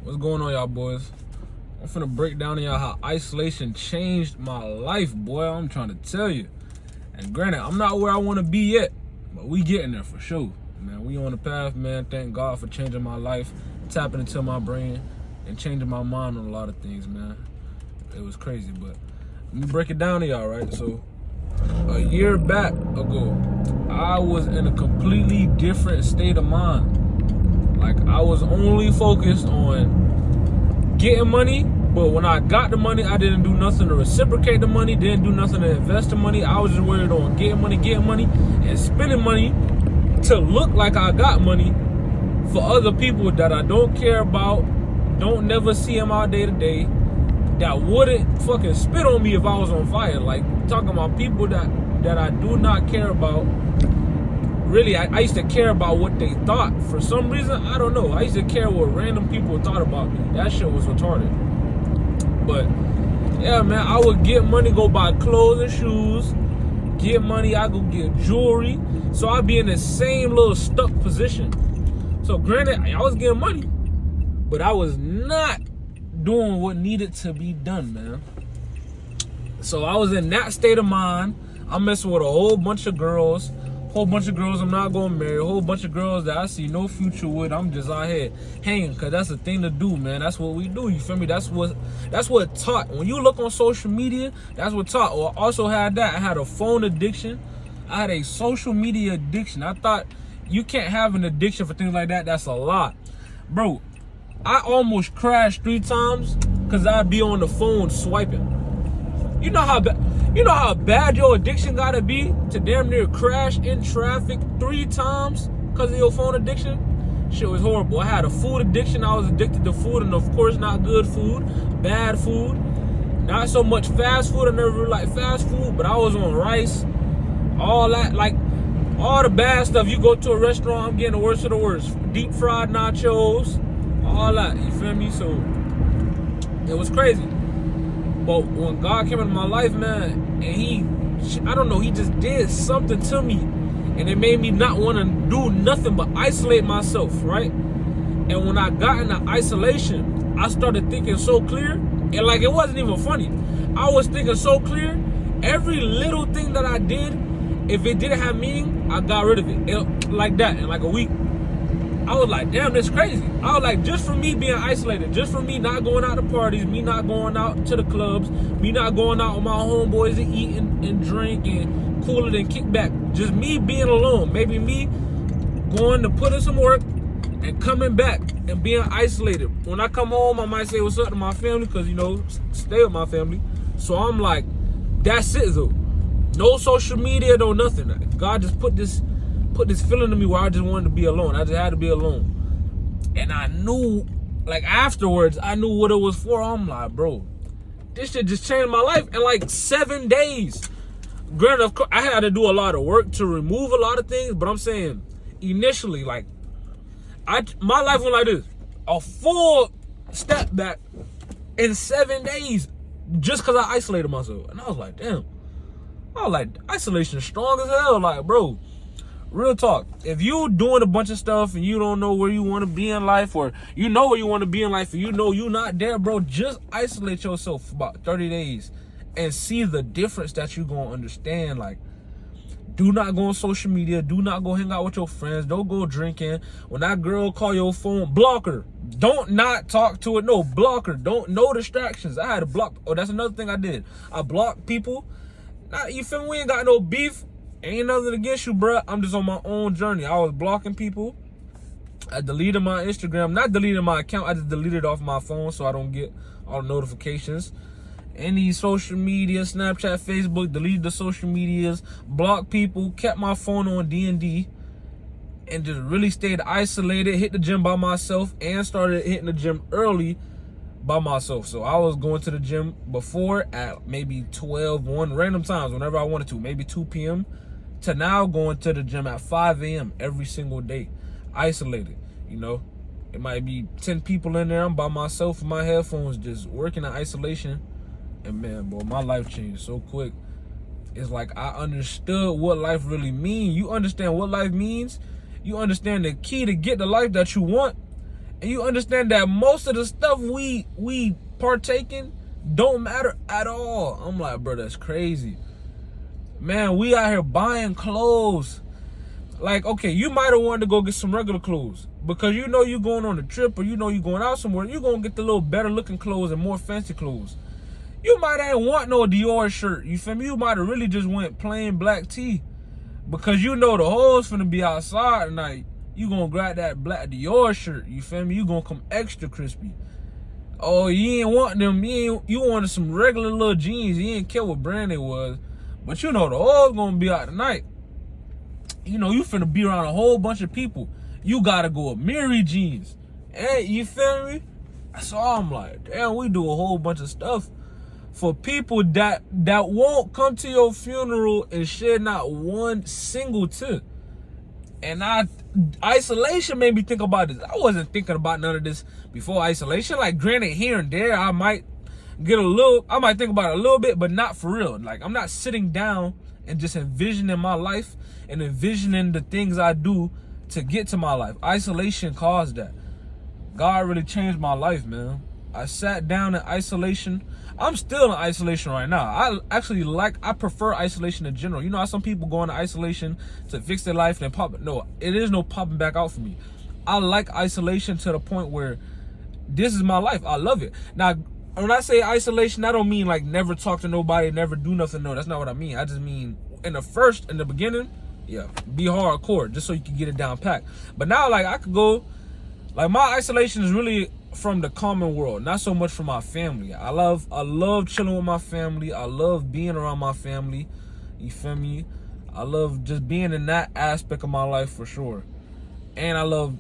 What's going on, y'all boys? I'm finna break down to y'all how isolation changed my life, boy. I'm trying to tell you. And granted, I'm not where I want to be yet, but we getting there for sure. Man, we on the path, man. Thank God for changing my life, tapping into my brain, and changing my mind on a lot of things, man. It was crazy, but let me break it down to y'all, right? So, a year back ago, I was in a completely different state of mind. Like, I was only focused on getting money, but when I got the money, I didn't do nothing to reciprocate the money, didn't do nothing to invest the money. I was just worried on getting money, and spending money to look like I got money for other people that I don't care about, don't never see them out day to day, that wouldn't fucking spit on me if I was on fire. Like, talking about people that I do not care about. Really, I used to care about what they thought. For some reason, I don't know. I used to care what random people thought about me. That shit was retarded. But, yeah, man, I would get money, go buy clothes and shoes. Get money, I go get jewelry. So I'd be in the same little stuck position. So, granted, I was getting money, but I was not doing what needed to be done, man. So I was in that state of mind. I'm messing with a whole bunch of girls I'm not gonna marry, a whole bunch of girls that I see no future with. I'm just out here hanging, cause that's the thing to do, man. That's what we do, you feel me? That's what taught. When you look on social media, that's what taught. Or also had that, I had a phone addiction. I had a social media addiction. I thought you can't have an addiction for things like that. That's a lot. Bro, I almost crashed 3 times cause I'd be on the phone swiping. You know how bad your addiction gotta be to damn near crash in traffic 3 times because of your phone addiction? Shit was horrible. I had a food addiction. I was addicted to food, and of course not good food, bad food. Not so much fast food. I never really liked fast food, but I was on rice, all that, like all the bad stuff. You go to a restaurant, I'm getting the worst of the worst. Deep fried nachos, all that, you feel me? So it was crazy. But when God came into my life, man, and he just did something to me. And it made me not want to do nothing but isolate myself, right? And when I got into isolation, I started thinking so clear. And like, it wasn't even funny. I was thinking so clear. Every little thing that I did, if it didn't have meaning, I got rid of it. Like that, in like a week. I was like, damn, that's crazy. I was like, just for me being isolated, just for me not going out to parties, me not going out to the clubs, me not going out with my homeboys and eat and drink and cool it and kick back. Just me being alone. Maybe me going to put in some work and coming back and being isolated. When I come home, I might say what's up to my family because, you know, stay with my family. So I'm like, that's it, though. No social media, no nothing. God just put this feeling to me where I just wanted to be alone. I just had to be alone. And I knew, like afterwards, I knew what it was for. I'm like, bro, this shit just changed my life in like 7 days. Granted, of course, I had to do a lot of work to remove a lot of things, but I'm saying initially, like, my life went like this. A full step back in 7 days just because I isolated myself. And I was like, damn. I was like, isolation is strong as hell. Like, bro, real talk. If you doing a bunch of stuff and you don't know where you want to be in life, or you know where you want to be in life and you know you're not there, bro, just isolate yourself for about 30 days and see the difference that you're going to understand. Like, do not go on social media. Do not go hang out with your friends. Don't go drinking. When that girl call your phone, block her. Don't not talk to her. No, block her. No distractions. I had to block. Oh, that's another thing I did. I blocked people. Now, you feel me? We ain't got no beef. Ain't nothing against you, bro. I'm just on my own journey. I was blocking people. I deleted my Instagram. Not deleted my account. I just deleted it off my phone so I don't get all the notifications. Any social media, Snapchat, Facebook, deleted the social medias, blocked people, kept my phone on D&D, and just really stayed isolated, hit the gym by myself, and started hitting the gym early by myself. So I was going to the gym before at maybe 12, 1, random times, whenever I wanted to, maybe 2 p.m., to now going to the gym at 5 a.m. every single day, isolated, you know. It might be 10 people in there. I'm by myself with my headphones just working in isolation. And man, boy, my life changed so quick. It's like I understood what life really means. You understand what life means. You understand the key to get the life that you want And you understand that most of the stuff we partake in don't matter at all. I'm like, bro, that's crazy. Man, we out here buying clothes. Like, okay, you might have wanted to go get some regular clothes because you know you're going on a trip or you know you're going out somewhere. You're going to get the little better looking clothes and more fancy clothes. You might ain't want no Dior shirt. You feel me? You might have really just went plain black tee because you know the hoes finna be outside tonight. You gonna grab that black Dior shirt. You feel me? You gonna come extra crispy. Oh, you ain't want them. You wanted some regular little jeans. You ain't care what brand it was. But you know the hoes gonna be out tonight. You know, you finna be around a whole bunch of people. You gotta go with Miri jeans. And you feel me? So I'm like, damn, we do a whole bunch of stuff for people that won't come to your funeral and shed not one single tear. And isolation made me think about this. I wasn't thinking about none of this before isolation. Like, granted, here and there, I might think about it a little bit, but not for real. Like, I'm not sitting down and just envisioning my life and envisioning the things I do to get to my life. Isolation caused that. God really changed my life, man. I sat down in isolation. I'm still in isolation right now. I prefer isolation in general. You know how some people go into isolation to fix their life and then pop it? No, it is no popping back out for me. I like isolation to the point where this is my life. I love it. Now, when I say isolation, I don't mean like never talk to nobody, never do nothing. No, that's not what I mean. I just mean in the beginning, yeah, be hardcore just so you can get it down packed. But now, like, I could go, like, my isolation is really from the common world, not so much from my family. I love chilling with my family. I love being around my family. You feel me? I love just being in that aspect of my life for sure. And I love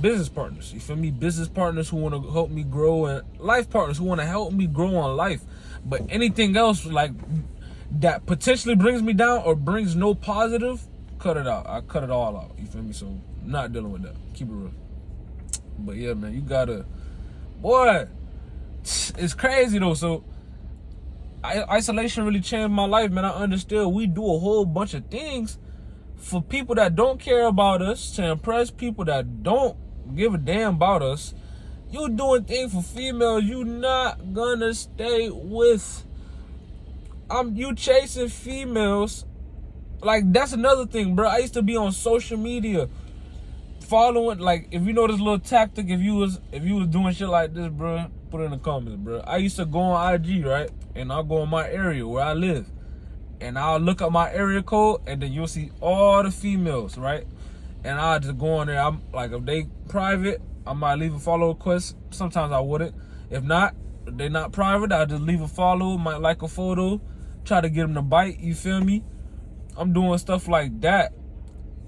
business partners. You feel me? Business partners who want to help me grow, and life partners who want to help me grow on life. But anything else like that potentially brings me down or brings no positive, cut it out. I cut it all out. You feel me? So I'm not dealing with that. Keep it real. But yeah, man, you gotta, boy, it's crazy though. So isolation really changed my life, man. I understood we do a whole bunch of things for people that don't care about us, to impress people that don't give a damn about us. You doing things for females you not gonna stay with. You chasing females. Like, that's another thing, bro. I used to be on social media following, like, if you know this little tactic, if you was doing shit like this, bro, put it in the comments, bro. I used to go on IG, right? And I'll go in my area where I live. And I'll look up my area code, and then you'll see all the females, right? And I'll just go on there. I'm like, if they private, I might leave a follow request. Sometimes I wouldn't. If not, if they're not private, I'll just leave a follow, might like a photo, try to get them to bite, you feel me? I'm doing stuff like that.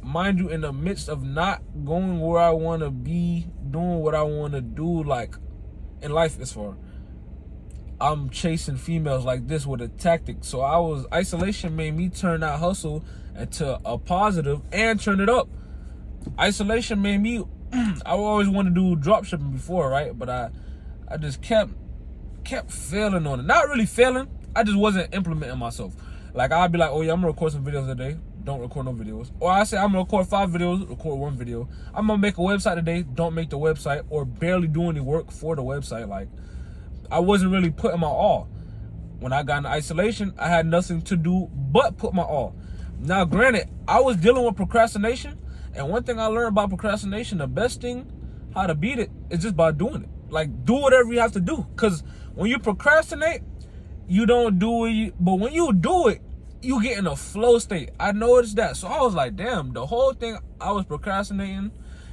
Mind you, in the midst of not going where I want to be, doing what I want to do, like, in life as far. I'm chasing females like this with a tactic. So isolation made me turn that hustle into a positive and turn it up. Isolation made me, I always wanted to do drop shipping before, right? But I just kept failing on it. Not really failing, I just wasn't implementing myself. Like, I'd be like, oh yeah, I'm gonna record some videos today. Don't record no videos. Or I say I'm gonna record 5 videos, record 1 video. I'm gonna make a website today, don't make the website, or barely do any work for the website. Like, I wasn't really putting my all. When I got into isolation, I had nothing to do but put my all. Now, granted, I was dealing with procrastination, and one thing I learned about procrastination, the best thing, how to beat it, is just by doing it. Like, do whatever you have to do. Because when you procrastinate, you don't do it, but when you do it, you get in a flow state. I noticed that. So I was like, damn, the whole thing I was procrastinating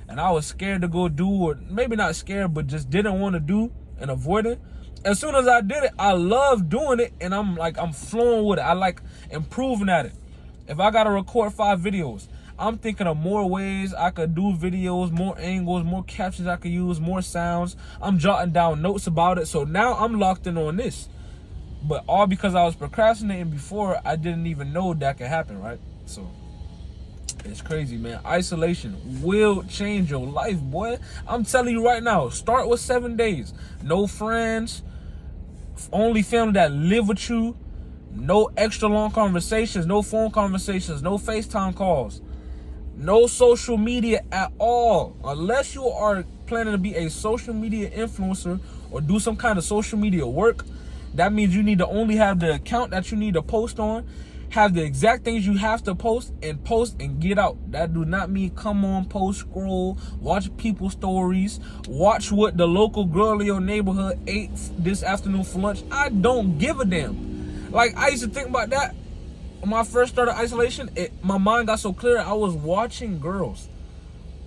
and I was scared to go do, or maybe not scared, but just didn't want to do and avoid it. As soon as I did it, I love doing it, and I'm flowing with it. I like improving at it. If I got to record 5 videos, I'm thinking of more ways I could do videos, more angles, more captions I could use, more sounds. I'm jotting down notes about it. So now I'm locked in on this. But all because I was procrastinating before, I didn't even know that could happen, right? So it's crazy, man. Isolation will change your life, boy. I'm telling you right now, start with 7 days. No friends, only family that live with you, no extra long conversations, no phone conversations, no FaceTime calls, no social media at all. Unless you are planning to be a social media influencer or do some kind of social media work, that means you need to only have the account that you need to post on, have the exact things you have to post and get out. That do not mean come on, post, scroll, watch people's stories, watch what the local girl in your neighborhood ate this afternoon for lunch. I don't give a damn. Like, I used to think about that when I first started isolation. My mind got so clear. I was watching girls.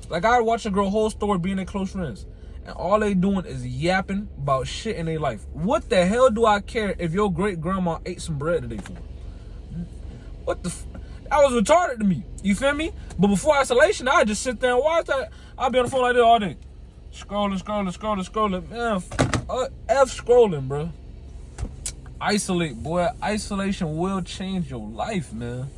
Like, I would watch a girl whole story being their close friends, and all they doing is yapping about shit in their life. What the hell do I care if your great grandma ate some bread today for? What the that was retarded to me. You feel me? But before isolation, I just sit there and watch that. I'd be on the phone like this all day. Scrolling. Man, F scrolling, bro. Isolate, boy. Isolation will change your life, man.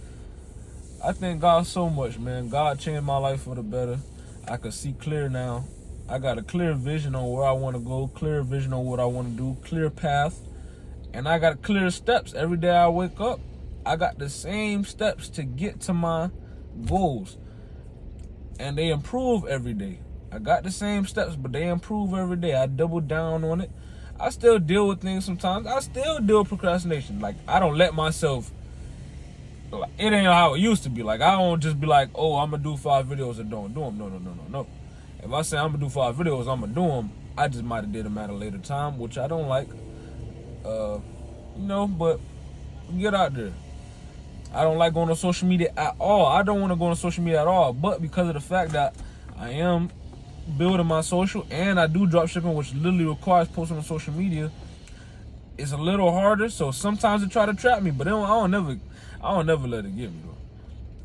I thank God so much, man. God changed my life for the better. I could see clear now. I got a clear vision on where I want to go, clear vision on what I want to do, clear path. And I got clear steps. Every day I wake up, I got the same steps to get to my goals. And they improve every day. I got the same steps, but they improve every day. I double down on it. I still deal with things sometimes. I still deal with procrastination. Like, I don't let myself, like, it ain't how it used to be. Like, I don't just be like, oh, I'm going to do 5 videos and don't do them. No. If I say I'm going to do 5 videos, I'm going to do them. I just might have did them at a later time, which I don't like. But get out there. I don't like going on social media at all. I don't want to go on social media at all. But because of the fact that I am building my social and I do drop shipping, which literally requires posting on social media, it's a little harder. So sometimes they try to trap me, but I don't never let it get me, though.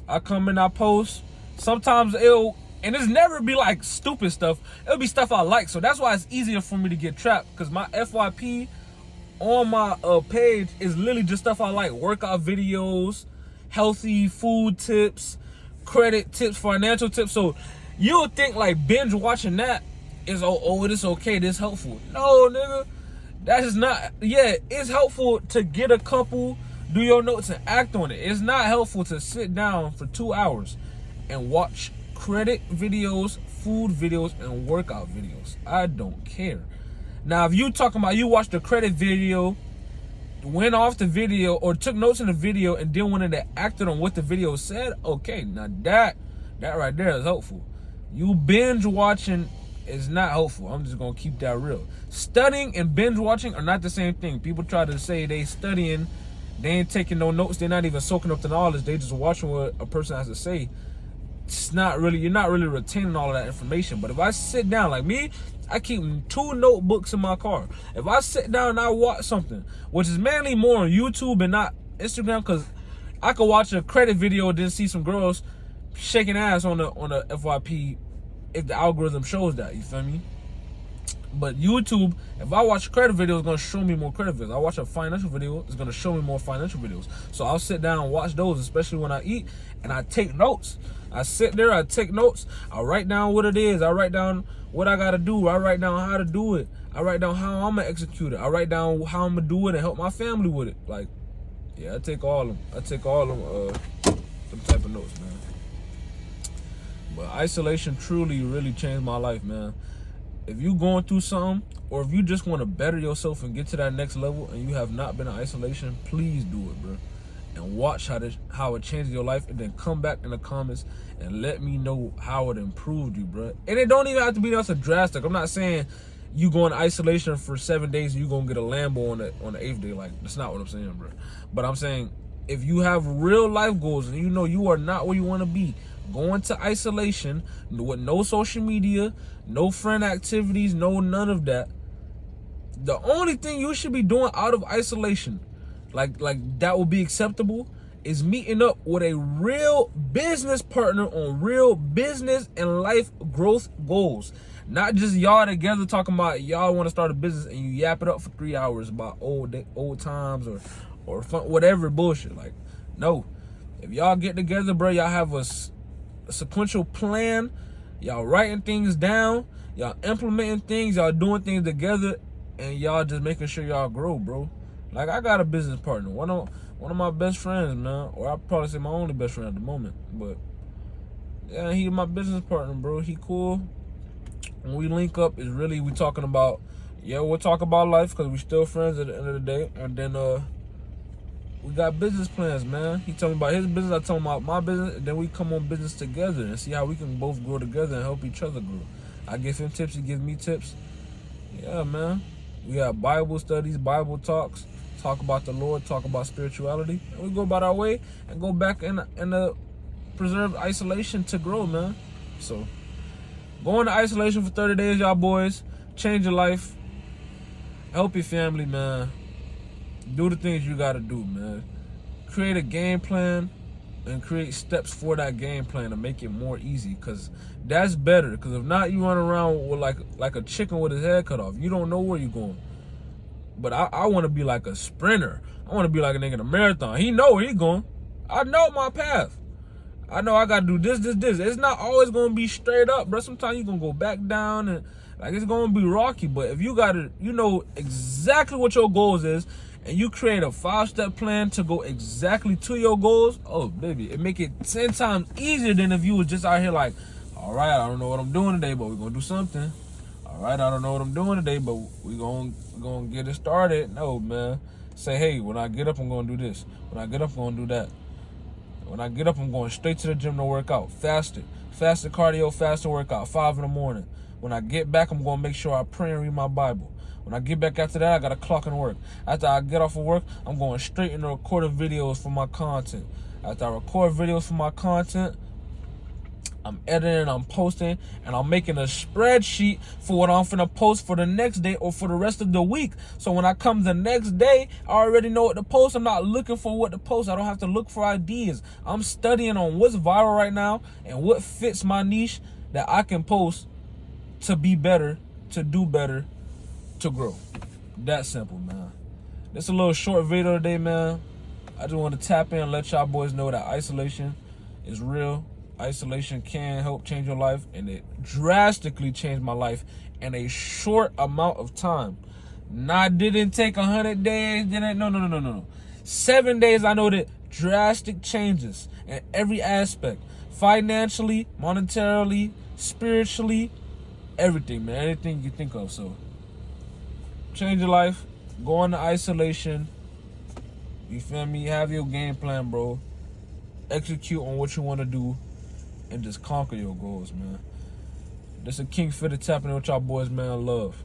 I come in, I post. Sometimes and it's never be like stupid stuff. It'll be stuff I like. So that's why it's easier for me to get trapped, because my FYP on my page is literally just stuff I like. Workout videos, healthy food tips, credit tips, financial tips. So you'll think like binge watching that is, it's okay, this helpful. No, nigga. That is not. Yeah, it's helpful to get a couple, do your notes and act on it. It's not helpful to sit down for 2 hours and watch credit videos, food videos, and workout videos. I don't care. Now, if you talking about you watched the credit video, went off the video, or took notes in the video and then went in and acted on what the video said, okay, now that right there is helpful. You binge watching is not helpful. I'm just gonna keep that real. Studying and binge watching are not the same thing. People try to say they studying, they ain't taking no notes, they're not even soaking up the knowledge, they just watching what a person has to say. It's not really, you're not really retaining all of that information. But if I sit down, like me, I keep 2 notebooks in my car. If I sit down and I watch something, which is mainly more on YouTube and not Instagram, because I could watch a credit video and then see some girls shaking ass on the FYP if the algorithm shows that, you feel me? But YouTube, if I watch a credit video, it's gonna show me more credit videos. I watch a financial video, it's gonna show me more financial videos. So I'll sit down and watch those, especially when I eat, and I take notes. I sit there, I take notes, I write down what it is, I write down what I gotta do, I write down how to do it, I write down how I'm gonna execute it, I write down how I'm gonna do it and help my family with it. Like, yeah, I take all them type of notes, man. But isolation truly really changed my life, man. If you going through something, or if you just want to better yourself and get to that next level and you have not been in isolation, please do it, bro. And watch how it changes your life, and then come back in the comments and let me know how it improved you, bro. And it don't even have to be that drastic. I'm not saying you go in isolation for 7 days and you gonna get a Lambo on the 8th day. Like, that's not what I'm saying, bro. But I'm saying, if you have real life goals and you know you are not where you want to be, go into isolation with no social media, no friend activities, no none of that. The only thing you should be doing out of isolation, like that will be acceptable, is meeting up with a real business partner on real business and life growth goals. Not just y'all together talking about y'all want to start a business and you yap it up for 3 hours about old times or fun, whatever bullshit. Like, no. If y'all get together, bro, y'all have a sequential plan, y'all writing things down, y'all implementing things, y'all doing things together, and y'all just making sure y'all grow, bro. Like, I got a business partner, one of my best friends, man, or I probably say my only best friend at the moment, but yeah, he's my business partner, bro. He cool. when we link up, is really we talking about, yeah, we'll talk about life because we still friends at the end of the day. And then we got business plans, man. He told me about his business, I told him about my business, and then we come on business together and see how we can both grow together and help each other grow. I give him tips, he gives me tips. Yeah, man. We got Bible studies, Bible talks, talk about the Lord, talk about spirituality. And we go about our way and go back in the preserved isolation to grow, man. So, go into isolation for 30 days, y'all boys. Change your life. Help your family, man. Do the things you gotta do, man. Create a game plan and create steps for that game plan to make it more easy, because that's better. Because if not, you run around with like a chicken with his head cut off. You don't know where you're going. But I want to be like a sprinter. I want to be like a nigga in a marathon. He know where he going. I know my path. I know I gotta do this. It's not always gonna be straight up, bro. Sometimes you gonna go back down and like it's gonna be rocky. But if you know exactly what your goals is, and you create a 5-step plan to go exactly to your goals, oh baby, it make it 10 times easier than if you was just out here like, all right, I don't know what I'm doing today, but we're gonna do something. All right, I don't know what I'm doing today, but we're gonna get it started. No, man. Say, hey, when I get up, I'm gonna do this. When I get up, I'm gonna do that. When I get up, I'm going straight to the gym to work out. Fasted cardio, fasted workout, 5 in the morning. When I get back, I'm going to make sure I pray and read my Bible. When I get back after that, I got to clock and work. After I get off of work, I'm going straight into recording videos for my content. After I record videos for my content, I'm editing, I'm posting, and I'm making a spreadsheet for what I'm finna post for the next day or for the rest of the week. So when I come the next day, I already know what to post. I'm not looking for what to post. I don't have to look for ideas. I'm studying on what's viral right now and what fits my niche that I can post to be better, to do better, to grow. That simple, man. This a little short video today, man. I just want to tap in and let y'all boys know that isolation is real. Isolation can help change your life, and it drastically changed my life in a short amount of time. Didn't take 100 days, no. 7 days, I know that drastic changes in every aspect. Financially, monetarily, spiritually, everything, man. Anything you think of. So, change your life. Go into isolation. You feel me? Have your game plan, bro. Execute on what you want to do. And just conquer your goals, man. This is King Fitted tapping in with y'all boys, man. Love.